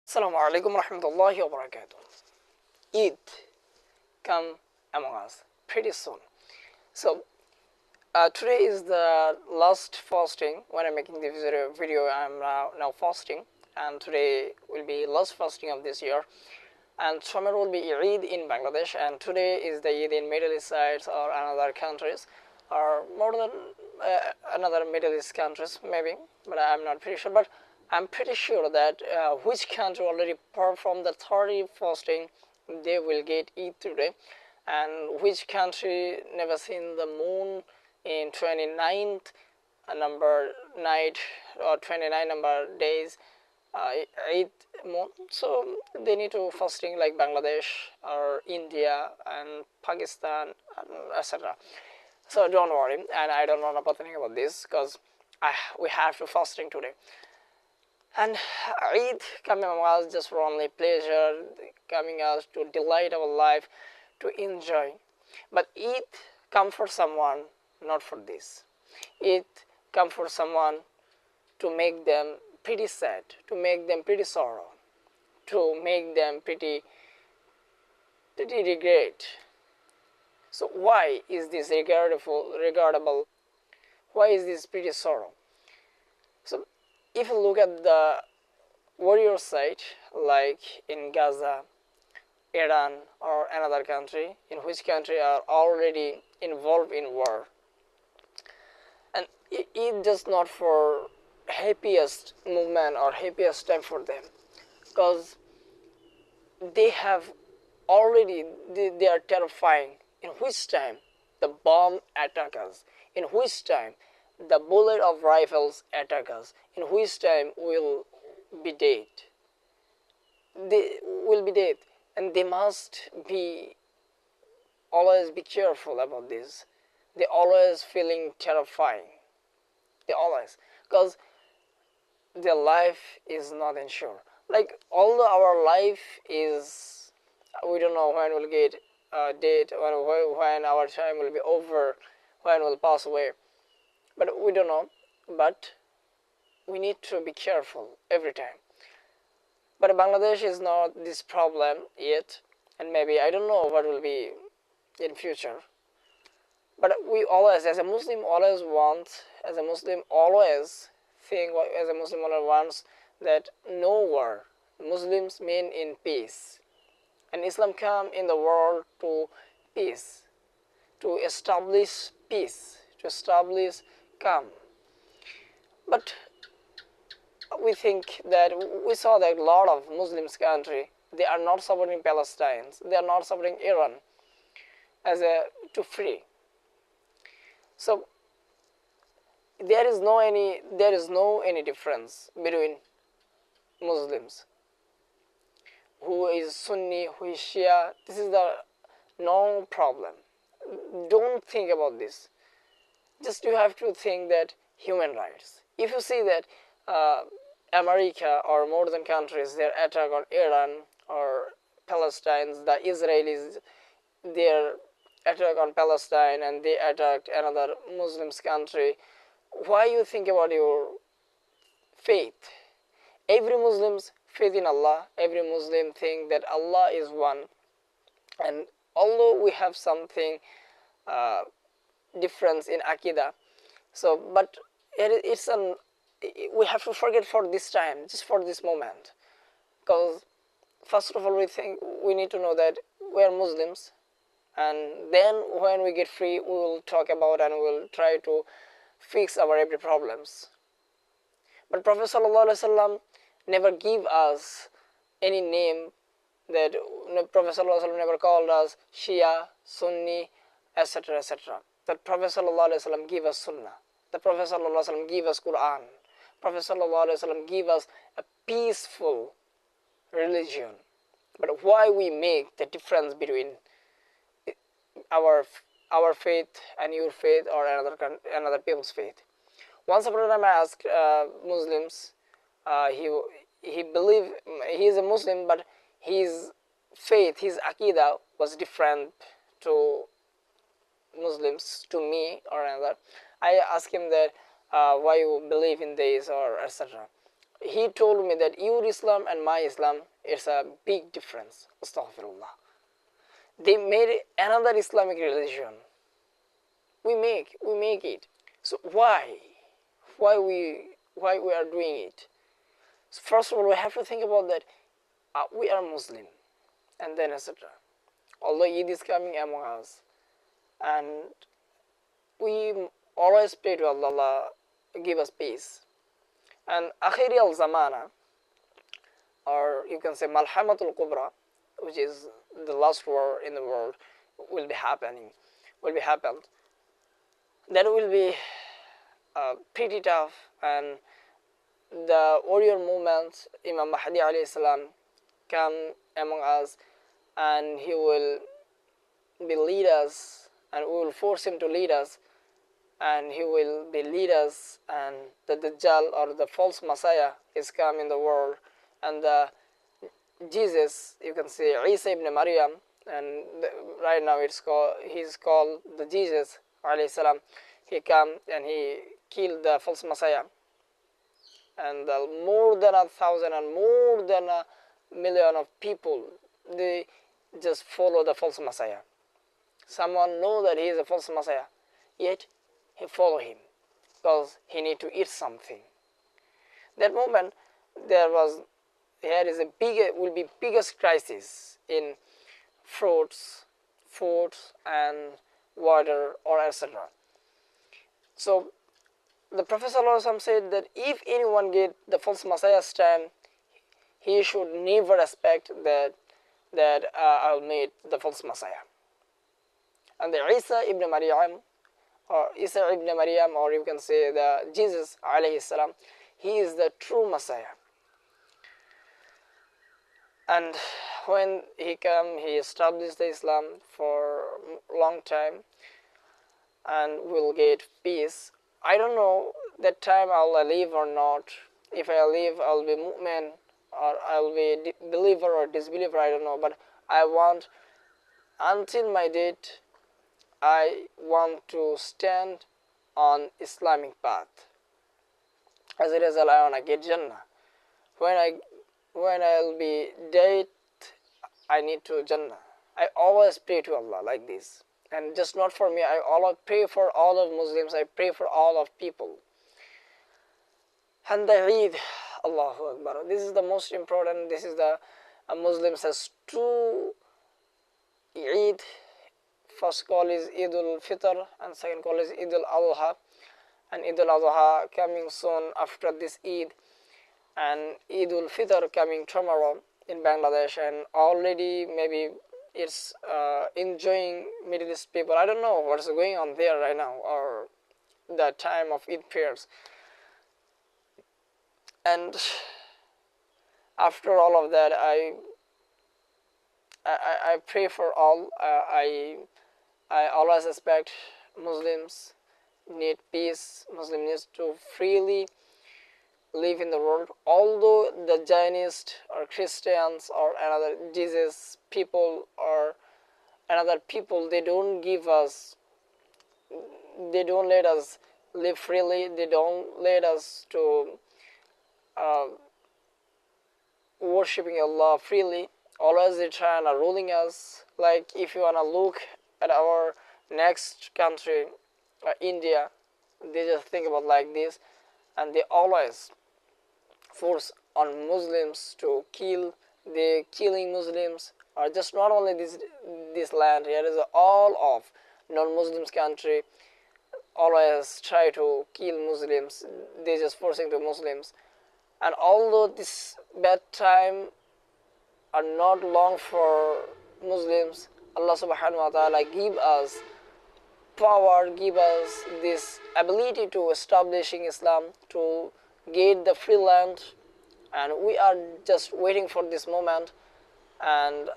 Assalamu Alaikum rahmatullahi wa barakatuh. Eid come among us pretty soon. So today is the last fasting. When I'm making this video, I'm now fasting, and today will be last fasting of this year. And tomorrow will be Eid in Bangladesh, and today is the Eid in Middle East sides or another countries, or more than another Middle East countries maybe, but I'm not pretty sure. But I'm pretty sure that which country already performed the 30 fasting, they will get Eid today, and which country never seen the moon in 29th number night or 29 number days, 8 month, so they need to fasting like Bangladesh or India and Pakistan, etc. So don't worry, and I don't know about anything about this because we have to fasting today. And Eid coming among us just for only pleasure, coming us to delight our life, to enjoy. But Eid come for someone, not for this. Eid come for someone to make them pretty sad, to make them pretty sorrow, to make them pretty regret. So why is this regardable? Why is this pretty sorrow? So if you look at the warrior side, like in Gaza, Iran, or another country, in which country are already involved in war, and it just not for happiest movement or happiest time for them, because they have already, they are terrifying. In which time the bomb attack us, in which time the bullet of rifles attack us, in which time will be dead. They will be dead, and they must be always be careful about this. They always feeling terrifying. They always, because their life is not ensured. Like although our life is, we don't know when we'll get a date, when our time will be over, when we'll pass away, but we don't know. But we need to be careful every time. But Bangladesh is not this problem yet, and maybe I don't know what will be in future. But we always, as a Muslim, always want, as a Muslim, always think, as a Muslim, always wants that no war. Muslims mean in peace, and Islam come in the world to peace, to establish peace, to establish calm. But we think that we saw that a lot of Muslims country, they are not supporting Palestine, they are not supporting Iran as a to free. So there is no any difference between Muslims, who is Sunni, who is Shia. This is the no problem. Don't think about this. Just you have to think that human rights. If you see that America or modern countries, their attack on Iran or Palestine, the Israelis, their attack on Palestine, and they attacked another Muslims country, why you think about your faith? Every Muslim's faith in Allah, every Muslim think that Allah is one, and although we have something difference in Aqidah, so but we have to forget for this time, just for this moment, because first of all we need to know that we are Muslims, and then when we get free we will talk about and we will try to fix our every problems. But Prophet ﷺ never give us any name, that Prophet ﷺ never called us Shia, Sunni, etc. etc. That Prophet ﷺ give us Sunnah, the Prophet ﷺ give us Quran, Prophet ﷺ give us a peaceful religion. But why we make the difference between our faith and your faith or another people's faith? Once upon a time I asked Muslims, he believe he is a Muslim, but his faith, his Aqidah was different to Muslims, to me or another. I asked him that why you believe in this or etc. he told me that your Islam and my Islam is a big difference. Astaghfirullah. They made another Islamic religion. We make it. So why we are doing it? So first of all, we have to think about that. We are Muslim, and then etc. Although Eid is coming among us, and we always pray to Allah, give us peace. And Akhiri al-Zamana, or you can say Malhamatul Kubra, which is the last war in the world, will be happened. That will be pretty tough, and the warrior movement, Imam Mahdi alayhi salam, come among us, and he will be lead us, and we will force him to lead us, and he will be lead us, and the Dajjal or the false Messiah is come in the world, and the Jesus, you can say Isa ibn Maryam, and right now he's called the Jesus alayhi salam. He come and he killed the false Messiah, and more than 1,000 and more than 1,000,000 of people, they just follow the false Messiah. Someone know that he is a false Messiah, yet he follow him because he need to eat something. That moment will be biggest crisis in fruits, food, and water, or etc. So the Prophet ﷺ said that if anyone get the false Messiah stand, he should never expect that I'll meet the false Messiah. And the Isa ibn Maryam, or you can say the Jesus alayhi salam, he is the true Messiah. And when he came, he established the Islam for a long time, and will get peace. I don't know that time I'll live or not. If I live, I'll be mu'min, or I'll be believer or disbeliever, I don't know. But I want, until my date, I want to stand on Islamic path. As a result, I want to get Jannah. When I'll be dead, I need to Jannah. I always pray to Allah like this. And just not for me, I always pray for all of Muslims, I pray for all of people. And the Eid, Allahu Akbar, this is the most important. This is the Muslims has two Eid. First call is Eid al-Fitr, and second call is Eid al-Adha. And Eid al-Adha coming soon after this Eid, and Eid al-Fitr coming tomorrow in Bangladesh, and already maybe it's enjoying Middle East people. I don't know what's going on there right now, or the time of Eid prayers. And after all of that, I pray for all. I always expect Muslims need peace. Muslims need to freely live in the world. Although the Zionists or Christians or another Jesus people or another people, they don't let us live freely. They don't let us to worshipping Allah freely. Always they try and are ruling us. Like if you wanna look at our next country, India, they just think about like this, and they always force on Muslims to kill. They killing Muslims, or just not only this land. Here is all of non-Muslims country always try to kill Muslims. They just forcing to Muslims. And although this bad time are not long for Muslims, Allah subhanahu wa ta'ala give us power, give us this ability to establishing Islam, to get the free land, and we are just waiting for this moment. And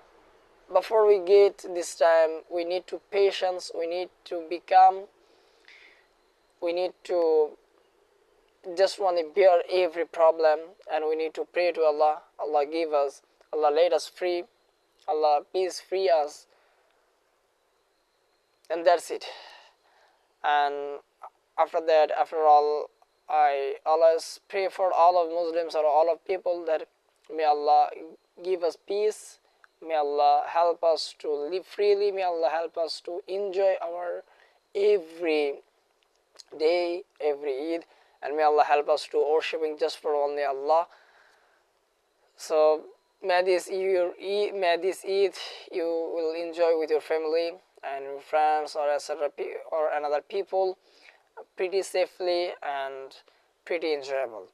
before we get this time, we need to patience, we need to become, we need to just want to bear every problem, and we need to pray to Allah. Allah give us, Allah let us free, Allah please free us, and that's it. And after that, after all, I always pray for all of Muslims or all of people that may Allah give us peace, may Allah help us to live freely, may Allah help us to enjoy our every day, every Eid, and may Allah help us to worshiping just for only Allah. So may this Eid you will enjoy with your family and friends or etc. or another people pretty safely and pretty enjoyable.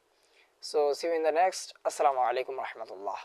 So see you in the next. Assalamu Alaikum Rahmatullah.